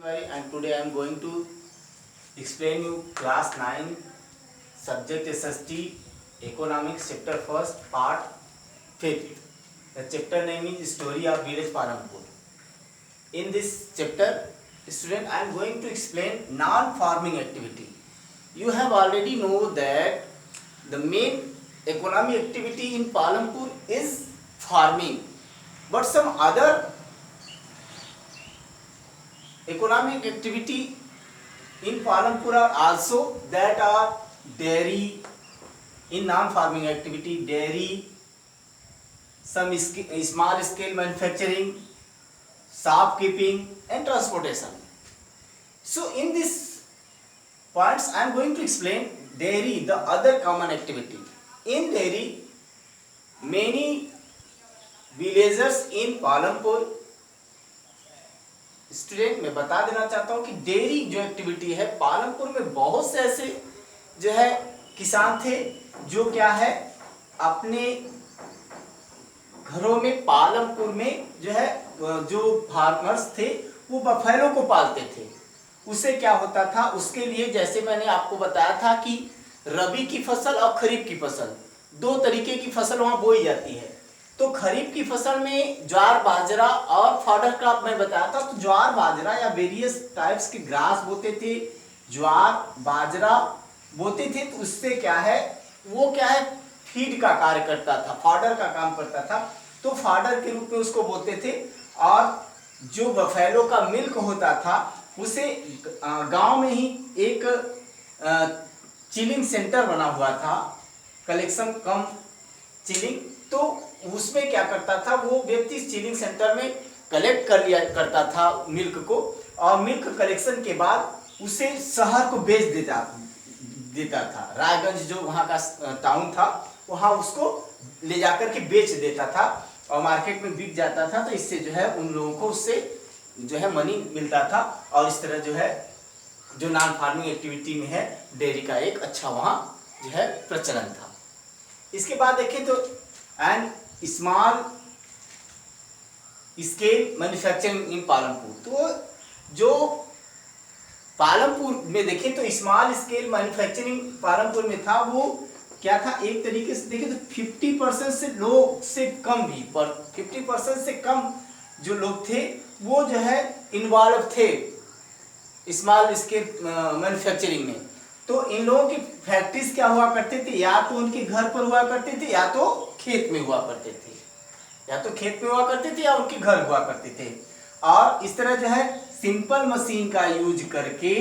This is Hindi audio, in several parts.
Bhai, and today I am going to explain you class 9 subject SST economics chapter 1st part 5th. The chapter name is story of village Palampur. In this chapter, student, I am going to explain non-farming activity. You have already know that the main economic activity in Palampur is farming, but some other economic activity in Palampur are also that are dairy, in non-farming activity dairy, some small scale manufacturing, shopkeeping and transportation. So in these points I am going to explain dairy, the other common activity. In dairy, many villagers in Palampur, student मैं बता देना चाहता हूं कि डेयरी जो एक्टिविटी है पालमपुर में बहुत से ऐसे जो है किसान थे जो क्या है अपने घरों में पालमपुर में जो है जो फार्मर्स थे वो बफेलो को पालते थे। उससे क्या होता था, उसके लिए जैसे मैंने आपको बताया था कि रबी की फसल और खरीफ की फसल दो तरीके की फसल वहां बोई जाती है। तो खरीफ की फसल में ज्वार बाजरा और फॉडर क्रॉप में बताया था, तो ज्वार बाजरा या वेरियस टाइप्स के ग्रास बोते थे, ज्वार बाजरा बोते थे। तो उससे क्या है, वो क्या है फीड का कार्य करता था, फॉडर का काम करता था, तो फॉडर के रूप में उसको बोते थे। और जो बफेलो का मिल्क होता था उसे गांव में ही एक चिलिंग सेंटर बना हुआ था, कलेक्शन कम चिलिंग, तो उसमें क्या करता था वो व्यक्ति चिलिंग सेंटर में कलेक्ट कर लिया करता था मिल्क को, और मिल्क कलेक्शन के बाद उसे शहर को बेच देता था। रायगंज जो वहाँ का टाउन था वहाँ उसको ले जाकर के बेच देता था और मार्केट में बिक जाता था। तो इससे जो है उन लोगों को उससे जो है मनी मिलता था, और इस तरह जो है जो नॉन फार्मिंग एक्टिविटी में है डेयरी का एक अच्छा वहाँ जो है प्रचलन था। इसके बाद देखें तो एंड स्मॉल स्केल मैन्युफैक्चरिंग इन पालमपुर, तो जो पालमपुर में देखें तो स्मॉल स्केल मैन्युफैक्चरिंग पालमपुर में था, वो क्या था एक तरीके से देखें तो 50% से लोग से कम भी, पर 50% से कम जो लोग थे वो जो है इन्वॉल्व थे स्मॉल स्केल मैन्युफैक्चरिंग में। तो इन लोगों की फैक्ट्रीज क्या हुआ करते थे, या तो उनके घर पर हुआ करते थे या तो खेत में हुआ करते थे, या तो खेत में हुआ करते थे या उनके घर हुआ करते थे। और इस तरह जो है सिंपल मशीन का यूज करके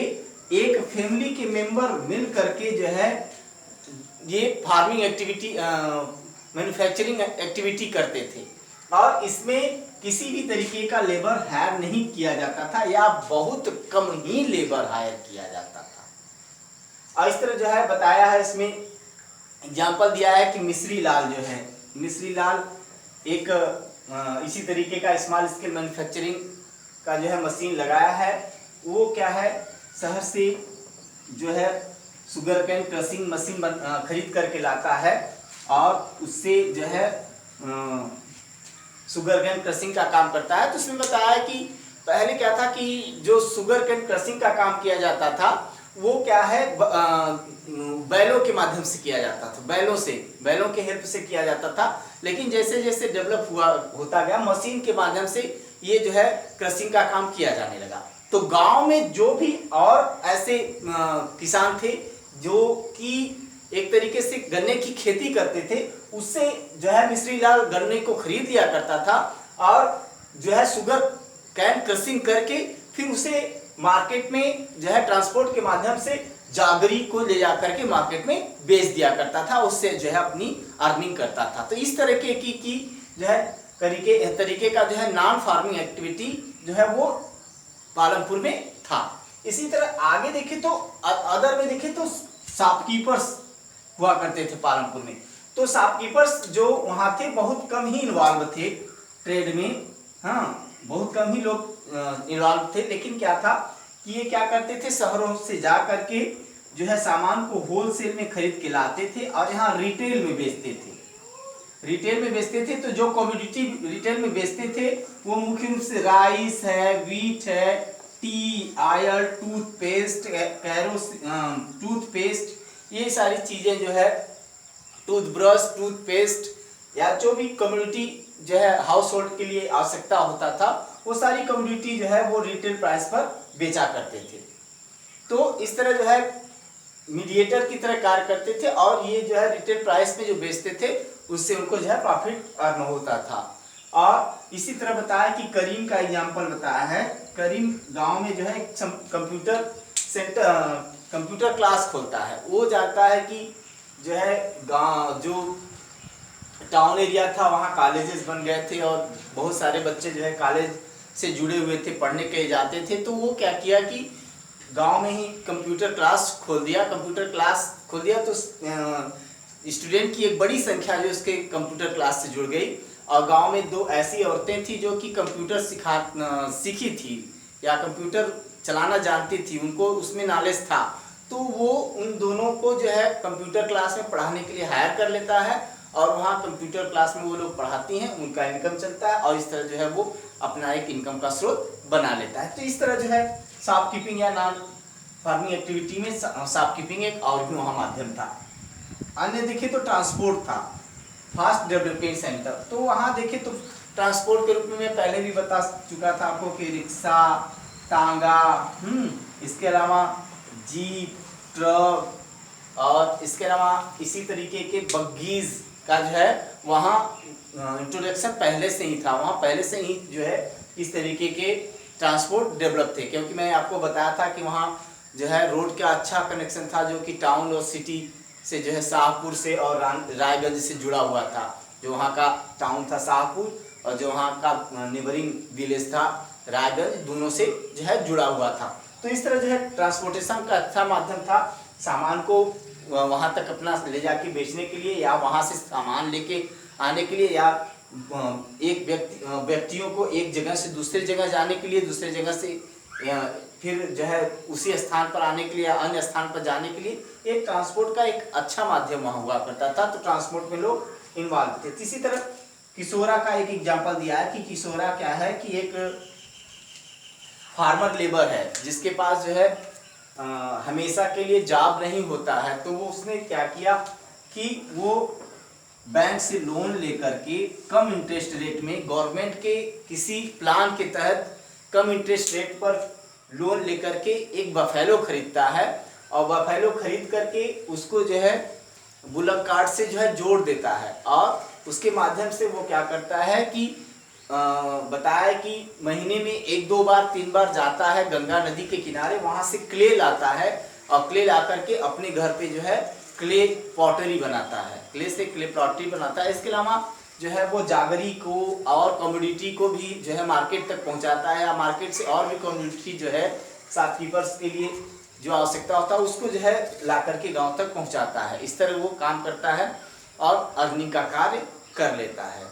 एक फैमिली के मेंबर मिल करके जो है ये फार्मिंग एक्टिविटी मैन्युफैक्चरिंग एक्टिविटी करते थे, और इसमें किसी भी तरीके का लेबर हायर नहीं किया जाता था या बहुत कम ही लेबर हायर किया जाता था। और इस तरह जो है बताया है, इसमें एग्जाम्पल दिया है कि मिश्री लाल जो है, मिश्री लाल एक इसी तरीके का स्मॉल स्केल मैन्युफैक्चरिंग का जो है मशीन लगाया है। वो क्या है शहर से जो है शुगर कैन क्रशिंग मशीन खरीद करके लाता है, और उससे जो है शुगर कैन क्रशिंग का काम करता है। तो उसमें बताया है कि पहले क्या था कि जो शुगर कैन क्रशिंग का काम किया जाता था वो क्या है बैलों के माध्यम से किया जाता था, बैलों के हेल्प से किया जाता था। लेकिन जैसे जैसे डेवलप होता गया मशीन के माध्यम से ये जो है क्रशिंग का काम किया जाने लगा। तो गांव में जो भी और ऐसे किसान थे जो कि एक तरीके से गन्ने की खेती करते थे, उससे जो है मिश्री लाल गन्ने को खरीद लिया करता था और जो है शुगर कैन क्रशिंग करके फिर उसे मार्केट में जो है ट्रांसपोर्ट के माध्यम से जागरी को ले जाकर के मार्केट में बेच दिया करता था, उससे जो है अपनी अर्निंग करता था। तो इस तरीके की जो है तरीके का जो है नॉन फार्मिंग एक्टिविटी जो है वो पालमपुर में था। इसी तरह आगे देखें तो अदर में देखें तो शॉपकीपर्स हुआ करते थे पालमपुर में। तो शॉपकीपर्स जो वहाँ थे बहुत कम ही इन्वॉल्व थे ट्रेड में, हाँ बहुत कम ही लोग इन्वॉल्व थे। लेकिन क्या था कि ये क्या करते थे शहरों से जा करके जो है सामान को होलसेल में खरीद के लाते थे और यहाँ रिटेल में बेचते थे। तो जो कमोडिटी रिटेल में बेचते थे वो मुख्य रूप से राइस है, व्हीट है, टी, आयल, टूथपेस्ट, टूथपेस्ट, ये सारी चीज़ें जो है, टूथब्रश, टूथपेस्ट या जो भी कम्युनिटी जो है हाउस होल्ड के लिए आवश्यकता होता था, वो सारी कम्युनिटी जो है वो रिटेल प्राइस पर बेचा करते थे। तो इस तरह जो है मीडिएटर की तरह कार्य करते थे और ये जो है रिटेल प्राइस में जो बेचते थे उससे उनको जो है प्रॉफिट अर्न होता था। और इसी तरह बताया कि करीम का एग्जाम्पल बताया है। करीम गांव में जो है कंप्यूटर सेंटर, कंप्यूटर क्लास खोलता है। वो जानता है कि जो है गांव, जो टाउन एरिया था वहाँ कॉलेजेस बन गए थे और बहुत सारे बच्चे जो है कॉलेज से जुड़े हुए थे, पढ़ने के लिए जाते थे। तो वो क्या किया कि गांव में ही कंप्यूटर क्लास खोल दिया। कंप्यूटर क्लास खोल दिया तो स्टूडेंट की एक बड़ी संख्या जो उसके कंप्यूटर क्लास से जुड़ गई। और गांव में दो ऐसी औरतें थी जो कि कंप्यूटर सीखी थी या कंप्यूटर चलाना जानती थी, उनको उसमें नॉलेज था। तो वो उन दोनों को जो है कंप्यूटर क्लास में पढ़ाने के लिए हायर कर लेता है और वहाँ कंप्यूटर क्लास में वो लोग पढ़ाती हैं, उनका इनकम चलता है और इस तरह जो है वो अपना एक इनकम का स्रोत बना लेता है। तो इस तरह जो है शॉपकीपिंग या नॉन फार्मिंग एक्टिविटी में शॉपकीपिंग एक और भी वहाँ माध्यम था। अन्य देखें तो ट्रांसपोर्ट था, फास्ट डेवलपमेंट सेंटर। तो वहाँ देखें तो ट्रांसपोर्ट के रूप में मैं पहले भी बता चुका था आपको कि रिक्शा, तांगा, इसके अलावा जीप, ट्रक और इसके अलावा इसी तरीके के बग्गीज का जो है वहाँ इंट्रोडक्शन पहले से ही था। वहाँ पहले से ही जो है इस तरीके के ट्रांसपोर्ट डेवलप थे, क्योंकि मैंने आपको बताया था कि वहाँ जो है रोड का अच्छा कनेक्शन था जो कि टाउन और सिटी से जो है शाहपुर से और रायगंज से जुड़ा हुआ था। जो वहाँ का टाउन था शाहपुर और जो वहाँ का नेबरिंग विलेज था रायगंज, दोनों से जो है जुड़ा हुआ था। तो इस तरह जो है ट्रांसपोर्टेशन का अच्छा माध्यम था सामान को वहाँ तक अपना ले जाके बेचने के लिए या वहाँ से सामान लेके आने के लिए या एक व्यक्तियों को एक जगह से दूसरी जगह जाने के लिए, दूसरी जगह से फिर जो है उसी स्थान पर आने के लिए या अन्य स्थान पर जाने के लिए एक ट्रांसपोर्ट का एक अच्छा माध्यम वहाँ हुआ करता था। तो ट्रांसपोर्ट में लोग इन्वॉल्व थे। इसी तरह किशोरा का एक एग्जाम्पल दिया है कि किशोरा क्या है कि एक फार्मर लेबर है जिसके पास जो है हमेशा के लिए जॉब नहीं होता है। तो वो उसने क्या किया कि वो बैंक से लोन लेकर के कम इंटरेस्ट रेट में गवर्नमेंट के किसी प्लान के तहत कम इंटरेस्ट रेट पर लोन लेकर के एक बफेलो खरीदता है और बफेलो खरीद करके उसको जो है बुलक कार्ट से जो है जोड़ देता है और उसके माध्यम से वो क्या करता है कि बताया कि महीने में 1-2 बार 3 बार जाता है गंगा नदी के किनारे, वहां से क्ले लाता है और क्ले ला करके अपने घर पे जो है क्ले पॉटरी बनाता है, क्ले से क्ले पॉटरी बनाता है। इसके अलावा जो है वो जागरी को और कम्युनिटी को भी जो है मार्केट तक पहुंचाता है या मार्केट से और भी कम्युनिटी जो है शॉपकीपर्स के लिए जो आवश्यकता होता है उसको जो है ला करके गाँव तक पहुँचाता है। इस तरह वो काम करता है और अर्निंग का कार्य कर लेता है।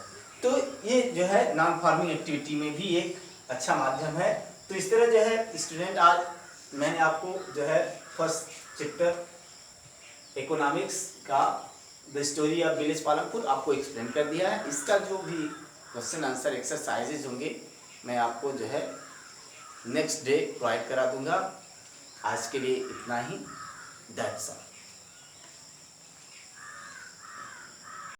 तो ये जो है नॉन फार्मिंग एक्टिविटी में भी एक अच्छा माध्यम है। तो इस तरह जो है स्टूडेंट, आज मैंने आपको जो है फर्स्ट चैप्टर इकोनॉमिक्स का the story of village Palanpur आपको एक्सप्लेन कर दिया है। इसका जो भी क्वेश्चन आंसर एक्सरसाइजेज होंगे मैं आपको जो है नेक्स्ट डे प्रोवाइड करा दूंगा। आज के लिए इतना ही, दैट्स ऑल।